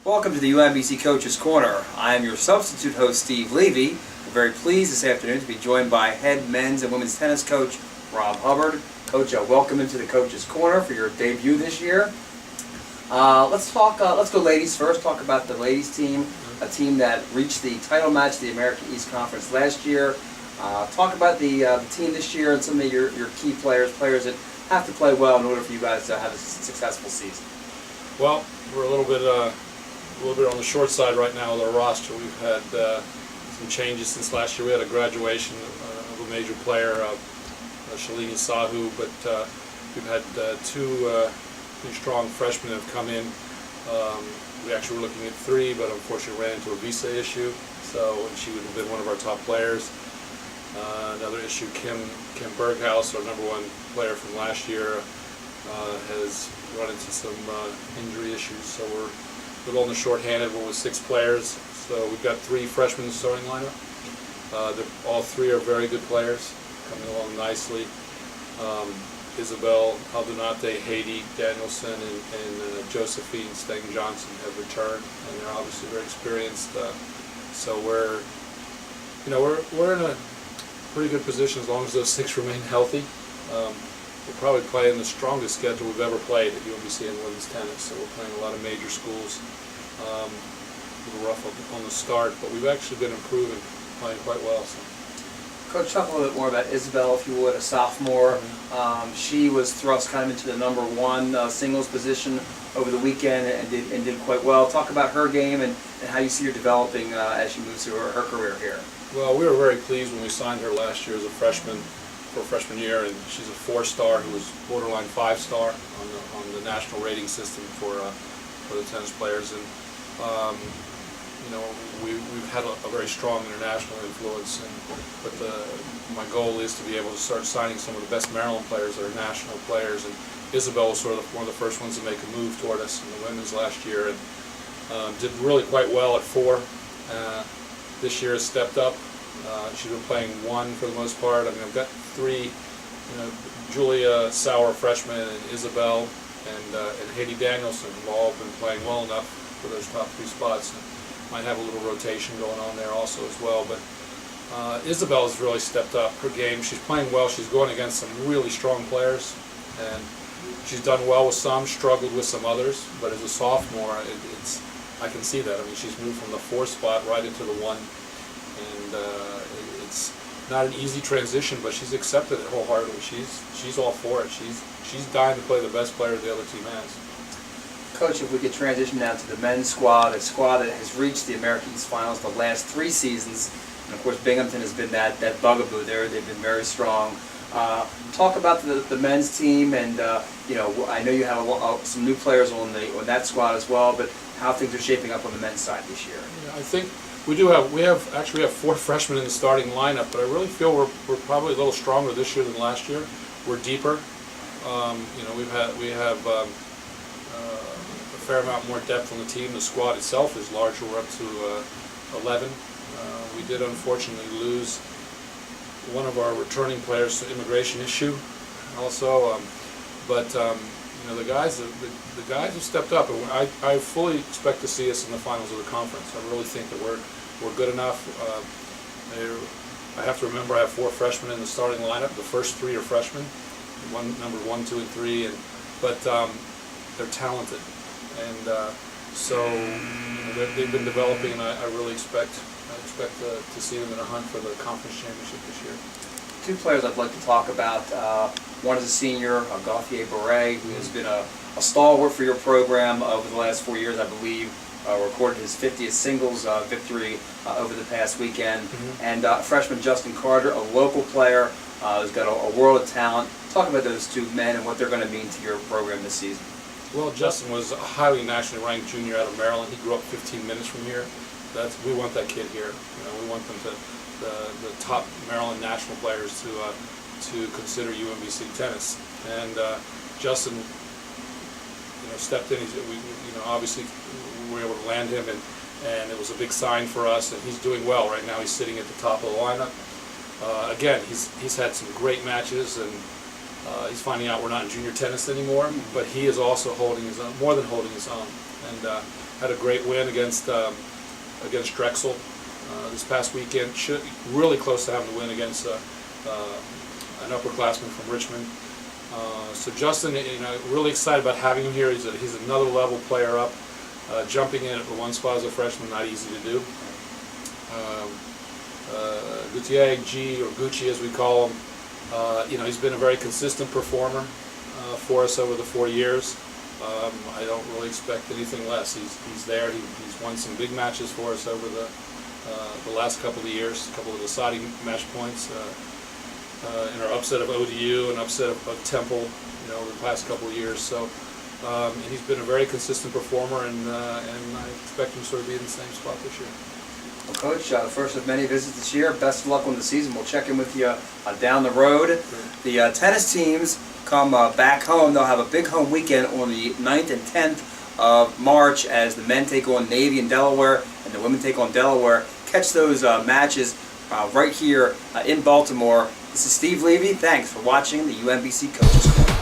Welcome to the UMBC Coach's Corner. I am your substitute host, Steve Levy. We're very pleased this afternoon to be joined by head men's and women's tennis coach, Rob Hubbard. Coach, welcome into the Coach's Corner for your debut this year. Let's go ladies first, talk about the ladies team, a team that reached the title match of the American East Conference last year. Talk about the team this year and some of your key players that have to play well in order for you guys to have a successful season. Well, we're a little bit on the short side right now with our roster. We've had some changes since last year. We had a graduation of a major player, Shalini Sahu, but we've had two strong freshmen that have come in. We actually were looking at three, but unfortunately ran into a visa issue, and she would have been one of our top players. Another issue, Kim Berghaus, our #1 player from last year, has run into some injury issues, so we're a little on the short-handed. We're with 6 players, so we've got 3 freshmen in the starting lineup. All 3 are very good players, coming along nicely. Isabel, Aldunate, Haiti Danielson, and Josephine Steng Johnson have returned, and they're obviously very experienced. So we're in a pretty good position as long as those 6 remain healthy. We're probably playing the strongest schedule we've ever played at UMBC in women's tennis. So we're playing a lot of major schools. A little rough on the start, but we've actually been improving, playing quite well. So. Coach, talk a little bit more about Isabel, if you would, a sophomore. She was thrust kind of into the #1 singles position over the weekend and did quite well. Talk about her game and how you see her developing as she moves through her career here. Well, we were very pleased when we signed her last year as a freshman for freshman year, and she's a 4-star who was borderline 5-star on the national rating system for the tennis players. And we've had a very strong international influence, but my goal is to be able to start signing some of the best Maryland players that are national players. And Isabel was sort of one of the first ones to make a move toward us in the women's last year, and did really quite well at 4. This year has stepped up. She's been playing 1 for the most part. I mean, I've got 3, Julia Sauer, freshman, and Isabel, and Haiti Danielson have all been playing well enough for those top 3 spots. And might have a little rotation going on there also as well. But Isabel has really stepped up her game. She's playing well. She's going against some really strong players, and she's done well with some, struggled with some others. But as a sophomore, I can see that. I mean, she's moved from the 4 spot right into the 1, and it's not an easy transition, but she's accepted it wholeheartedly. She's all for it. She's dying to play the best player the other team has. Coach, if we could transition now to the men's squad, a squad that has reached the American East Finals the last 3 seasons, and of course Binghamton has been that bugaboo there. They've been very strong. Talk about the men's team, and I know you have some new players on that squad as well, but how things are shaping up on the men's side this year. Yeah, I think we actually have 4 freshmen in the starting lineup, but I really feel we're probably a little stronger this year than last year. We're deeper. We have a fair amount more depth on the team. The squad itself is larger. We're up to 11. We did unfortunately lose one of our returning players to immigration issue also, but the guys have stepped up, and I fully expect to see us in the finals of the conference. I really think that we're good enough. I have to remember I have 4 freshmen in the starting lineup. The first 3 are freshmen, number 1, 2, and 3, but they're talented, and so they've been developing, and I really expect to see them in a hunt for the conference championship this year. 2 players I'd like to talk about. One is a senior, Gauthier Beret, who has been a stalwart for your program over the last 4 years, I believe. Recorded his 50th singles victory over the past weekend. And freshman Justin Carter, a local player who's got a world of talent. Talk about those 2 men and what they're going to mean to your program this season. Well, Justin was a highly nationally ranked junior out of Maryland. He grew up 15 minutes from here. We want that kid here. We want them to the top Maryland national players to consider UMBC tennis. And Justin, stepped in. Obviously we were able to land him, and it was a big sign for us. And he's doing well right now. He's sitting at the top of the lineup. Again, he's had some great matches, and he's finding out we're not in junior tennis anymore. But he is also holding his own, more than holding his own. And had a great win against Drexel this past weekend. Really close to having the win against an upperclassman from Richmond. So Justin, really excited about having him here. He's another level player up. Jumping in at the one spot as a freshman, not easy to do. Gutier G, or Gucci as we call him, he's been a very consistent performer for us over the 4 years. I don't really expect anything less. He's there. He's won some big matches for us over the last couple of years, a couple of deciding match points in our upset of ODU and upset of Temple, over the past couple of years. So, and he's been a very consistent performer, and I expect him to sort of be in the same spot this year. Well, Coach, the first of many visits this year. Best of luck on the season. We'll check in with you down the road. The tennis teams come back home. They'll have a big home weekend on the 9th and 10th of March as the men take on Navy in Delaware and the women take on Delaware. Catch those matches right here in Baltimore. This is Steve Levy. Thanks for watching the UMBC Coaches Corner.